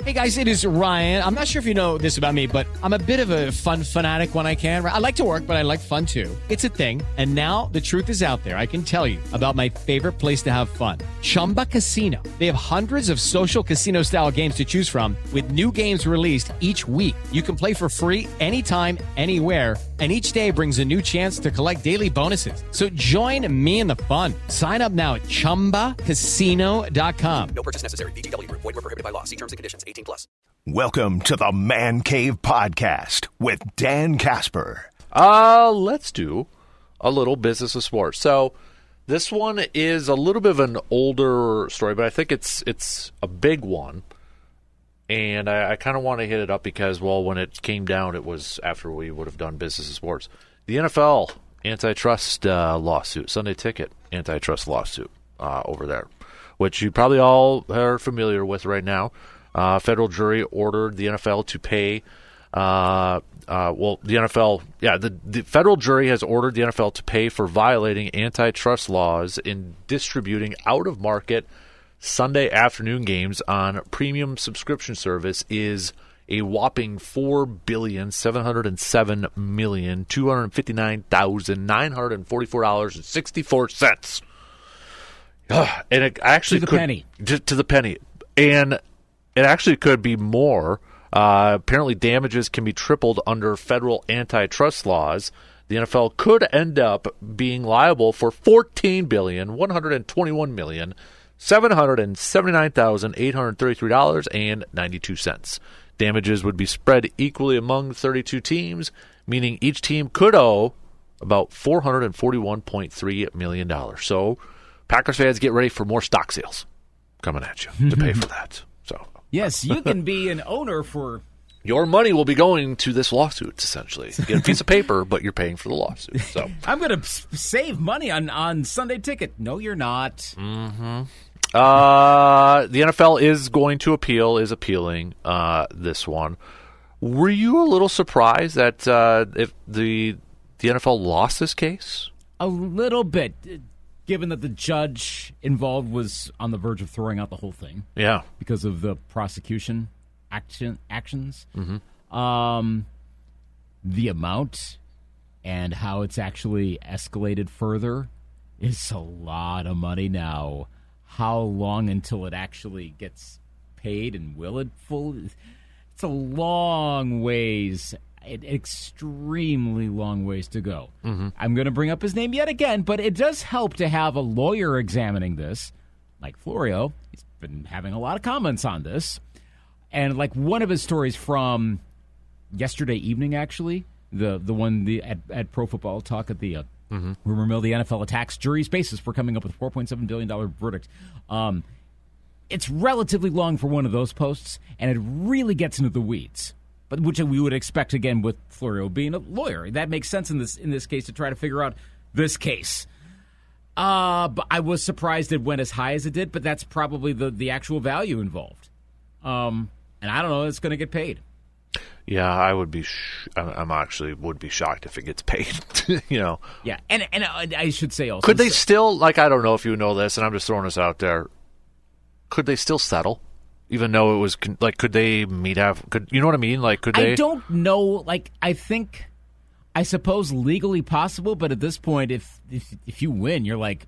Hey guys, it is Ryan. I'm not sure if you know this about me, but I'm a bit of a fun fanatic when I can. I like to work, but I like fun too. It's a thing. And now the truth is out there. I can tell you about my favorite place to have fun. Chumba Casino. They have hundreds of social casino style games to choose from with new games released each week. You can play for free anytime, anywhere. And each day brings a new chance to collect daily bonuses. So join me in the fun. Sign up now at ChumbaCasino.com. No purchase necessary. VGW Group. Void where prohibited by law. See terms and conditions. 18+. Welcome to the Man Cave Podcast with Dan Casper. Let's do a little business of sports. So this one is a little bit of an older story, but I think it's a big one. And I kind of want to hit it up because, well, when it came down, it was after we would have done business of sports. The NFL antitrust lawsuit, Sunday Ticket antitrust lawsuit over there, which you probably all are familiar with right now. Federal jury ordered the NFL to pay. The federal jury has ordered the NFL to pay for violating antitrust laws in distributing out-of-market Sunday afternoon games on premium subscription service is a whopping $4,707,259,944.64. And it actually to the penny. To the penny. And it actually could be more. Apparently damages can be tripled under federal antitrust laws. The NFL could end up being liable for $14,121,779,833.92. Damages would be spread equally among 32 teams, meaning each team could owe about $441.3 million. So Packers fans, get ready for more stock sales coming at you to pay for that. So yes, you can be an owner for... Your money will be going to this lawsuit, essentially. You get a piece of paper, but you're paying for the lawsuit. So I'm going to save money on Sunday Ticket. No, you're not. Mm-hmm. The NFL is appealing this one. Were you a little surprised that if the NFL lost this case? A little bit, given that the judge involved was on the verge of throwing out the whole thing. Yeah. Because of the prosecution actions. Mm-hmm. The amount and how it's actually escalated further is a lot of money now. How long until it actually gets paid, and will it fully? It's a long ways, extremely long ways to go. Mm-hmm. I'm going to bring up his name yet again, but it does help to have a lawyer examining this. Like Florio, he's been having a lot of comments on this. And like one of his stories from yesterday evening, actually, the one at Pro Football Talk at the rumor mill, the NFL attacks jury's basis for coming up with $4.7 billion verdict. It's relatively long for one of those posts, and it really gets into the weeds. But which we would expect again with Florio being a lawyer. That makes sense in this case to try to figure out this case. But I was surprised it went as high as it did. But that's probably the actual value involved. And I don't know, it's going to get paid. Yeah, I would be. I'm actually would be shocked if it gets paid. You know. Yeah, and I should say also, could they still, like, I don't know if you know this, and I'm just throwing this out there. Could they still settle, even though it was like? Could they meet? Could you know what I mean? Like, could they? I don't know. Like, I suppose legally possible, but at this point, if you win, you're like,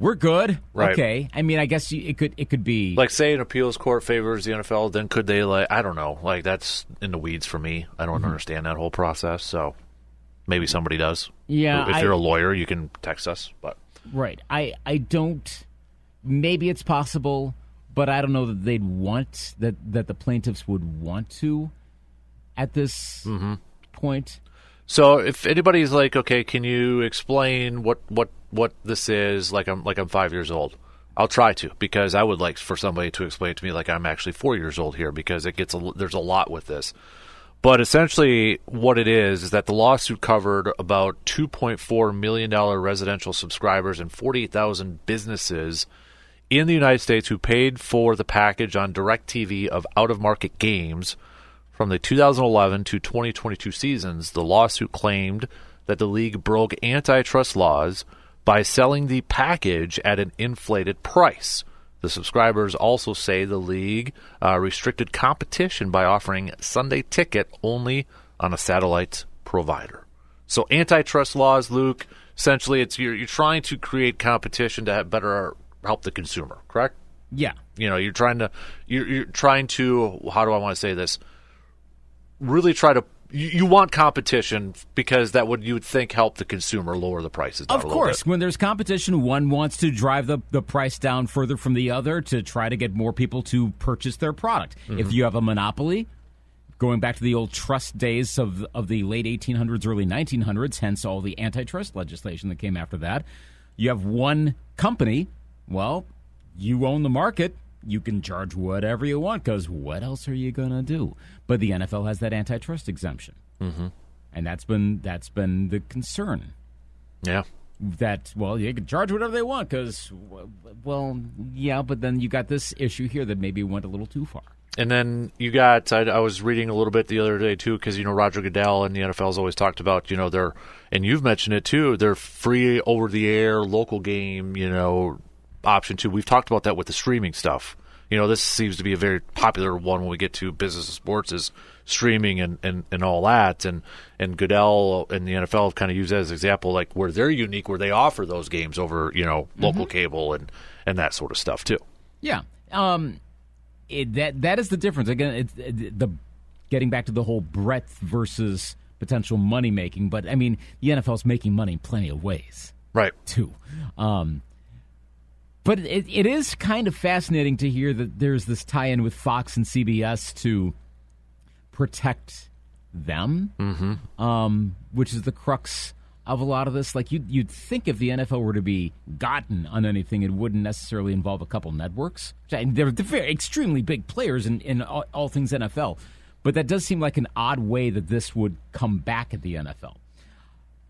we're good. Right. Okay. I mean, I guess it could be like, say an appeals court favors the NFL, then could they, like, I don't know. Like, that's in the weeds for me. I don't understand that whole process. So maybe somebody does. Yeah. If you're a lawyer, you can text us. But right. I don't. Maybe it's possible, but I don't know that they'd want that the plaintiffs would want to at this point. So if anybody's like, okay, can you explain what this is? Like I'm 5 years old. I'll try to, because I would like for somebody to explain it to me like I'm actually 4 years old here, because there's a lot with this. But essentially what it is that the lawsuit covered about $2.4 million residential subscribers and 48,000 businesses in the United States who paid for the package on DirecTV of out-of-market games from the 2011 to 2022 seasons. The lawsuit claimed that the league broke antitrust laws by selling the package at an inflated price. The subscribers also say the league restricted competition by offering Sunday Ticket only on a satellite provider. So antitrust laws, Luke, essentially it's you're trying to create competition to better help the consumer, correct? Yeah. You're trying to how do I want to say this? Really try to you want competition because you would think help the consumer lower the prices down Of a little course, bit. when there's competition, one wants to drive the price down further from the other to try to get more people to purchase their product. If you have a monopoly, going back to the old trust days of the late 1800s, early 1900s, hence all the antitrust legislation that came after that, you have one company, well, you own the market. You can charge whatever you want because what else are you going to do? But the NFL has that antitrust exemption. Mm-hmm. And that's been the concern. Yeah. That, well, you can charge whatever they want because, well, yeah, but then you got this issue here that maybe went a little too far. And then you got, I was reading a little bit the other day, too, because, Roger Goodell and the NFL's always talked about, their, and you've mentioned it, too, their free over-the-air local game, option, too. We've talked about that with the streaming stuff. This seems to be a very popular one when we get to business and sports is streaming and all that. And Goodell and the NFL have kind of used that as an example, like where they're unique, where they offer those games over, local cable and that sort of stuff, too. Yeah. That is the difference. Again, the getting back to the whole breadth versus potential money making. But I mean, the NFL's making money in plenty of ways, right? Too. But it is kind of fascinating to hear that there's this tie-in with Fox and CBS to protect them, which is the crux of a lot of this. Like you'd think if the NFL were to be gotten on anything, it wouldn't necessarily involve a couple networks. They're very extremely big players in all things NFL, but that does seem like an odd way that this would come back at the NFL.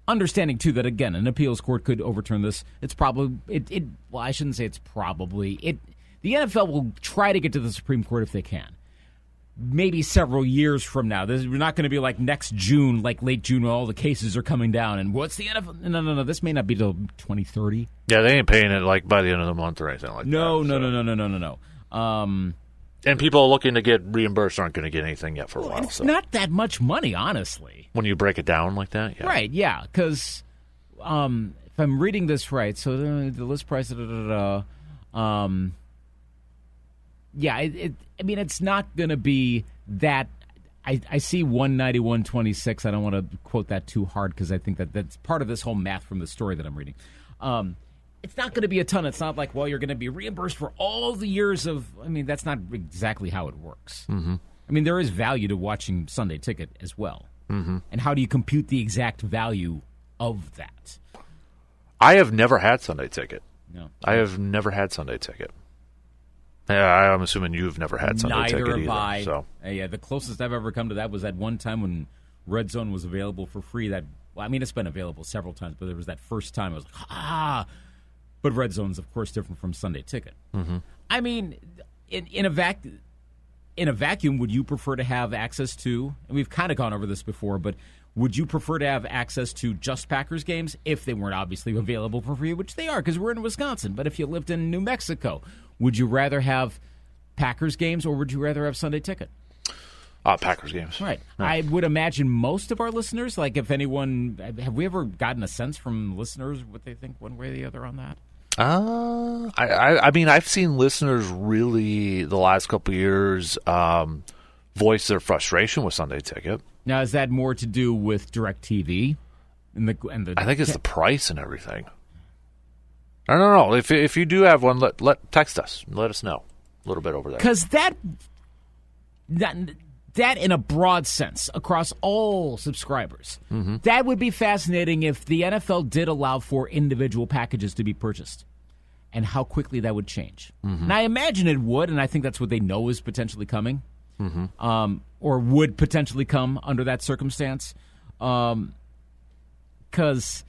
Understanding, too, that, again, an appeals court could overturn this. It's probably well, I shouldn't say it's probably. The NFL will try to get to the Supreme Court if they can. Maybe several years from now. We're not going to be like next June, like late June, when all the cases are coming down. And what's the NFL? No. This may not be till 2030. Yeah, they ain't paying it like by the end of the month or anything like that. No. And people looking to get reimbursed aren't going to get anything yet for a while. It's not that much money, honestly. When you break it down like that, yeah. Right, yeah, because if I'm reading this right, so the list price, yeah, I mean, it's not going to be that. I see 191.26. I don't want to quote that too hard because I think that's part of this whole math from the story that I'm reading. It's not going to be a ton. It's not like, well, you're going to be reimbursed for all the years of. I mean, that's not exactly how it works. Mm-hmm. I mean, there is value to watching Sunday Ticket as well. Mm-hmm. And how do you compute the exact value of that? I have never had Sunday Ticket. No. I have never had Sunday Ticket. Yeah, I'm assuming you've never had Sunday Ticket either. Neither have I. So. Yeah, the closest I've ever come to that was at one time when Red Zone was available for free. It's been available several times, but there was that first time I was like, But Red Zone's, of course, different from Sunday Ticket. Mm-hmm. I mean, in a vacuum, would you prefer to have access to, and we've kind of gone over this before, but would you prefer to have access to just Packers games if they weren't obviously available for free, which they are because we're in Wisconsin, but if you lived in New Mexico, would you rather have Packers games or would you rather have Sunday Ticket? Packers games. Right. No. I would imagine most of our listeners, like if anyone, have we ever gotten a sense from listeners what they think one way or the other on that? I mean, I've seen listeners really the last couple of years voice their frustration with Sunday Ticket. Now, is that more to do with DirecTV? I think it's the price and everything. I don't know. If you do have one, let text us. Let us know a little bit over there. Because that in a broad sense across all subscribers, that would be fascinating if the NFL did allow for individual packages to be purchased and how quickly that would change. And I imagine it would, and I think that's what they know is potentially coming or would potentially come under that circumstance. Because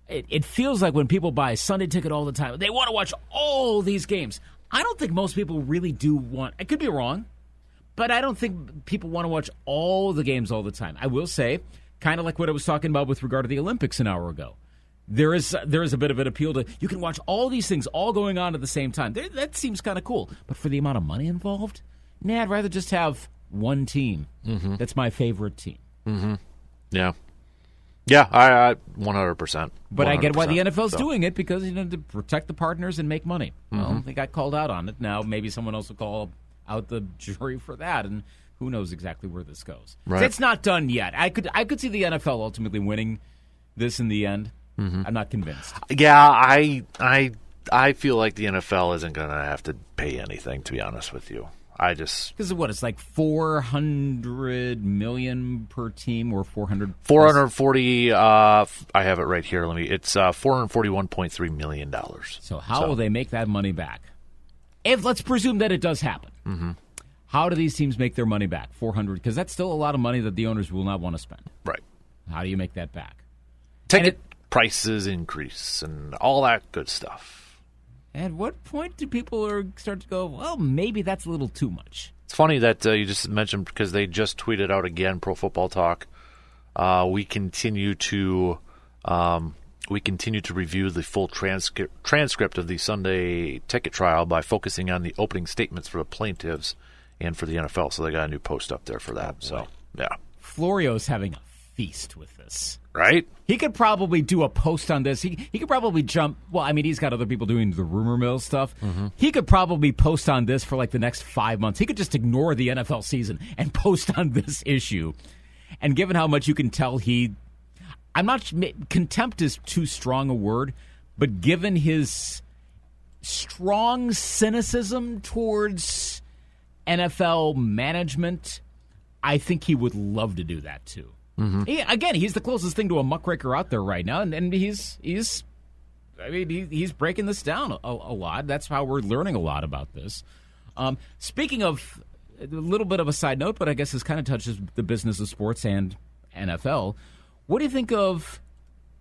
it feels like when people buy a Sunday Ticket all the time, they want to watch all these games. I don't think most people really do want – I could be wrong. But I don't think people want to watch all the games all the time. I will say, kind of like what I was talking about with regard to the Olympics an hour ago. there is a bit of an appeal to, you can watch all these things all going on at the same time. That seems kind of cool. But for the amount of money involved, I'd rather just have one team. That's my favorite team. Yeah. Yeah, I 100%. But 100%, I get why the NFL's so. doing it, because to protect the partners and make money. Well, they got called out on it. Now maybe someone else will call out the jury for that, and who knows exactly where this goes. Right. It's not done yet. I could see the NFL ultimately winning this in the end. I'm not convinced. Yeah, I feel like the NFL isn't going to have to pay anything, to be honest with you. Because what, it's like $400 million per team, or 440. I have it right here. It's $441.3 million. So how will they make that money back? If let's presume that it does happen, how do these teams make their money back? 400, because that's still a lot of money that the owners will not want to spend. Right. How do you make that back? Ticket prices increase and all that good stuff. At what point do people start to go, well, maybe that's a little too much? It's funny that you just mentioned, because they just tweeted out again, Pro Football Talk. We continue to review the full transcript of the Sunday ticket trial by focusing on the opening statements for the plaintiffs and for the NFL. So they got a new post up there for that. So yeah, Florio's having a feast with this. Right? He could probably do a post on this. He could probably jump. Well, I mean, he's got other people doing the rumor mill stuff. He could probably post on this for like the next 5 months. He could just ignore the NFL season and post on this issue. And given how much you can tell contempt is too strong a word, but given his strong cynicism towards NFL management, I think he would love to do that too. He's the closest thing to a muckraker out there right now, and he's breaking this down a lot. That's how we're learning a lot about this. Speaking of, a little bit of a side note, but I guess this kind of touches the business of sports and NFL. What do you think of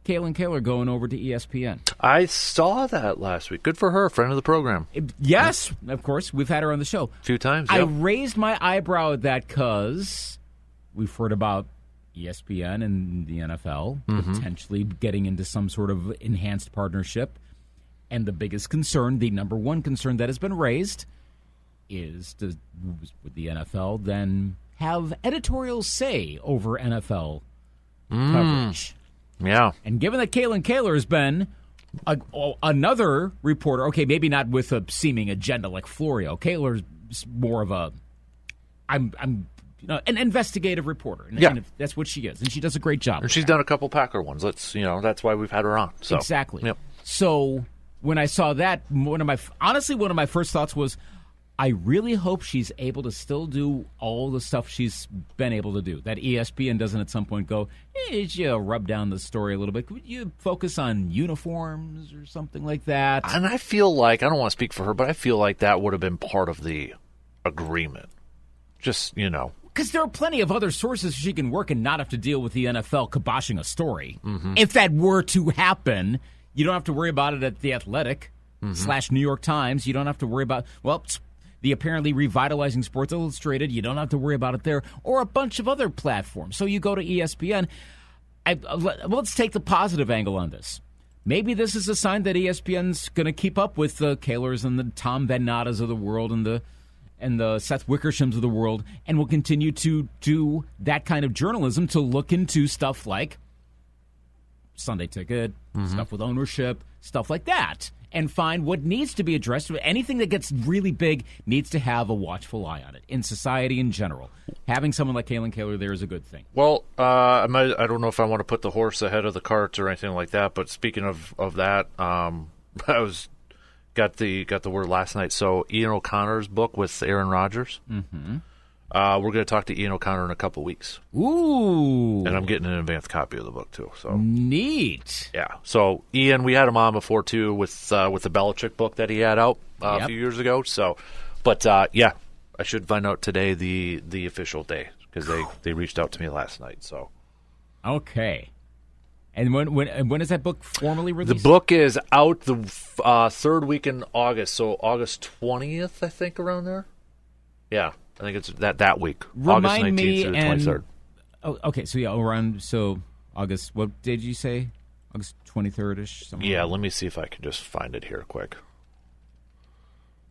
Kaylin Kaler going over to ESPN? I saw that last week. Good for her, friend of the program. Yes, of course. We've had her on the show a few times. I Yep. raised my eyebrow at that because we've heard about ESPN and the NFL potentially getting into some sort of enhanced partnership. And the biggest concern, the number one concern that has been raised, is would the NFL then have editorial say over NFL coverage? Yeah. And given that Kaylin Kaler has been another reporter, okay, maybe not with a seeming agenda like Florio. Kaler's more of an investigative reporter. And that's what she is, and she does a great job. And she's done a couple Packer ones. That's why we've had her on. So. Exactly. Yep. So when I saw that, one of my first thoughts was, I really hope she's able to still do all the stuff she's been able to do. That ESPN doesn't at some point go, hey, you rub down the story a little bit. Could you focus on uniforms or something like that? And I feel like, I don't want to speak for her, but I feel like that would have been part of the agreement. Just, Because there are plenty of other sources she can work and not have to deal with the NFL kiboshing a story. If that were to happen, you don't have to worry about it at The Athletic / New York Times. You don't have to worry about, the apparently revitalizing Sports Illustrated. You don't have to worry about it there, or a bunch of other platforms. So you go to ESPN. Let's take the positive angle on this. Maybe this is a sign that ESPN's going to keep up with the Kalers and the Tom Van Nattas of the world and the Seth Wickershams of the world, and will continue to do that kind of journalism to look into stuff like Sunday Ticket, stuff with ownership, stuff like that, and find what needs to be addressed. Anything that gets really big needs to have a watchful eye on it in society in general. Having someone like Kaylin Kaler there is a good thing. Well, I don't know if I want to put the horse ahead of the cart or anything like that, but speaking of that, I got the word last night. So Ian O'Connor's book with Aaron Rodgers. We're going to talk to Ian O'Connor in a couple weeks. Ooh. And I'm getting an advanced copy of the book, too. So neat. Yeah. So Ian, we had him on before, too, with the Belichick book that he had out a few years ago. So, but, I should find out today the official day, because they reached out to me last night. So, okay. And when is that book formally released? The book is out the third week in August, so August 20th, I think, around there. Yeah. I think it's that week, Remind August 19th me through the 23rd. Oh, okay, so around August. What did you say? August 23rd-ish. Yeah, let me see if I can just find it here quick.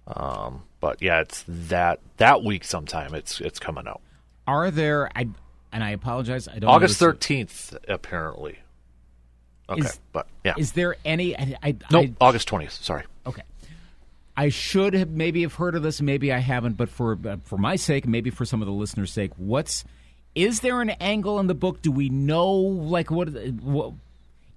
But yeah, it's that week sometime. It's coming out. Are there? I apologize. I don't. August 13th, apparently. Okay, but yeah. Is there any? August 20th. Sorry. Okay. I should have maybe have heard of this. Maybe I haven't. But for my sake, maybe for some of the listeners' sake, is there an angle in the book? Do we know what?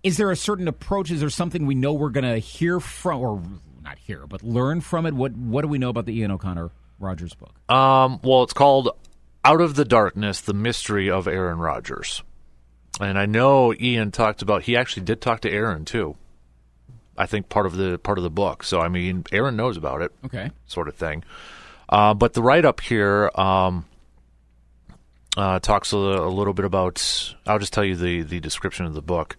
Is there a certain approach? Is there something we know we're going to hear from, or not hear, but learn from it? What do we know about the Ian O'Connor Rodgers book? Well, it's called Out of the Darkness: The Mystery of Aaron Rodgers. And I know Ian he actually did talk to Aaron too. I think part of the book. So I mean, Aaron knows about it. Okay. Sort of thing. But the write-up here talks a little bit about. I'll just tell you the description of the book.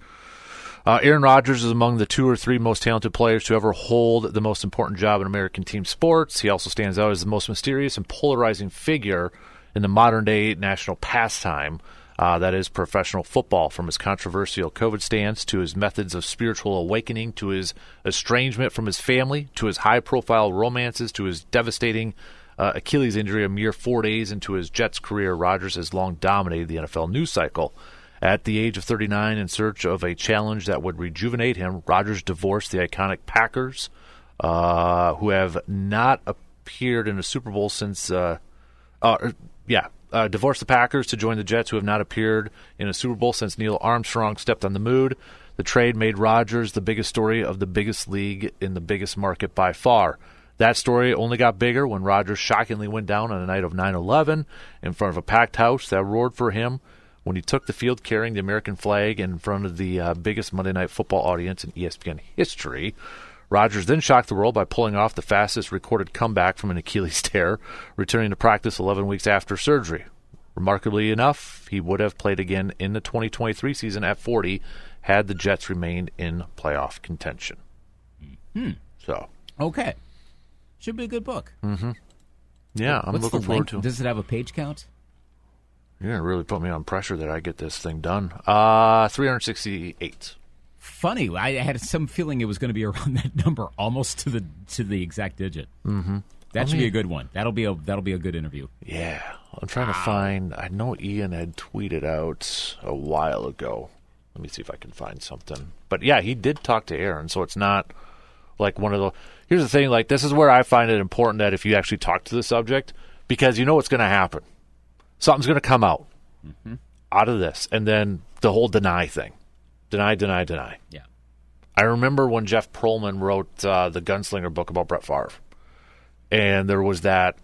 Aaron Rodgers is among the 2 or 3 most talented players to ever hold the most important job in American team sports. He also stands out as the most mysterious and polarizing figure in the modern-day national pastime. That is professional football, from his controversial COVID stance to his methods of spiritual awakening to his estrangement from his family to his high-profile romances to his devastating Achilles injury a mere 4 days into his Jets career. Rodgers has long dominated the NFL news cycle. At the age of 39, in search of a challenge that would rejuvenate him, Rodgers divorced the iconic Packers, who have not appeared in a Super Bowl since divorced the Packers to join the Jets, who have not appeared in a Super Bowl since Neil Armstrong stepped on the moon. The trade made Rodgers the biggest story of the biggest league in the biggest market by far. That story only got bigger when Rodgers shockingly went down on the night of 9/11 in front of a packed house that roared for him when he took the field carrying the American flag in front of the biggest Monday Night Football audience in ESPN history. Rodgers then shocked the world by pulling off the fastest recorded comeback from an Achilles tear, returning to practice 11 weeks after surgery. Remarkably enough, he would have played again in the 2023 season at 40 had the Jets remained in playoff contention. So, okay. Should be a good book. Mm-hmm. Yeah, I'm looking forward to it. Does it have a page count? You're going to really put me on pressure that I get this thing done. 368. Funny, I had some feeling it was going to be around that number, almost to the exact digit. Mm-hmm. That should be a good one. That'll be a good interview. Yeah, I'm trying to find. I know Ian had tweeted out a while ago. Let me see if I can find something. But yeah, he did talk to Aaron, so it's not like one of the. Here's the thing: like this is where I find it important that if you actually talk to the subject, because you know what's going to happen. Something's going to come out out of this, and then the whole deny thing. Deny. Yeah. I remember when Jeff Pearlman wrote the Gunslinger book about Brett Favre, and there was that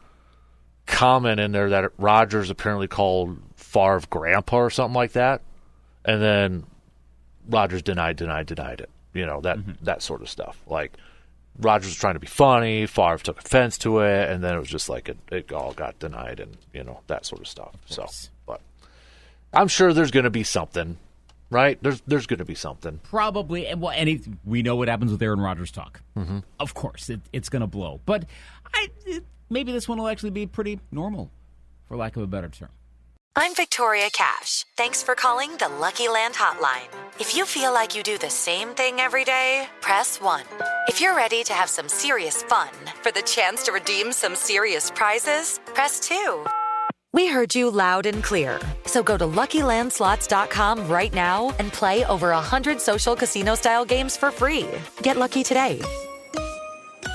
comment in there that Rodgers apparently called Favre grandpa or something like that, and then Rodgers denied it. You know, that sort of stuff. Like, Rodgers was trying to be funny, Favre took offense to it, and then it was just like it all got denied and, you know, that sort of stuff. So, but I'm sure there's going to be something. Right? There's going to be something. Probably. Well, we know what happens with Aaron Rodgers talk. Mm-hmm. Of course, it's going to blow. But maybe this one will actually be pretty normal, for lack of a better term. I'm Victoria Cash. Thanks for calling the Lucky Land Hotline. If you feel like you do the same thing every day, press 1. If you're ready to have some serious fun for the chance to redeem some serious prizes, press 2. We heard you loud and clear. So go to LuckyLandSlots.com right now and play over 100 social casino-style games for free. Get lucky today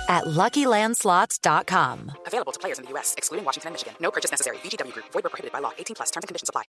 at LuckyLandSlots.com. Available to players in the U.S., excluding Washington and Michigan. No purchase necessary. VGW Group. Void where prohibited by law. 18+. Terms and conditions apply.